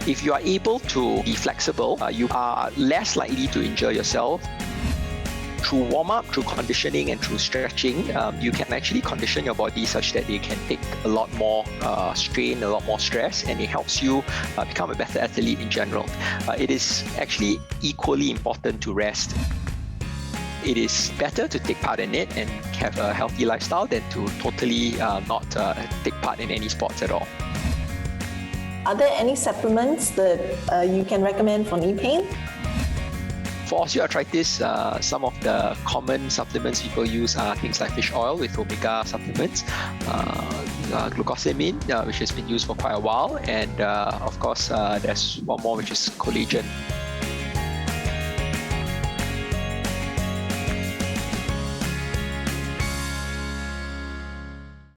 If you are able to be flexible, you are less likely to injure yourself. Through warm-up, through conditioning, and through stretching, you can actually condition your body such that you can take a lot more strain, a lot more stress, and it helps you become a better athlete in general. It is actually equally important to rest. It is better to take part in it and have a healthy lifestyle than to totally not take part in any sports at all. Are there any supplements that you can recommend for knee pain? For osteoarthritis, some of the common supplements people use are things like fish oil with omega supplements, glucosamine, which has been used for quite a while, and of course there's one more which is collagen.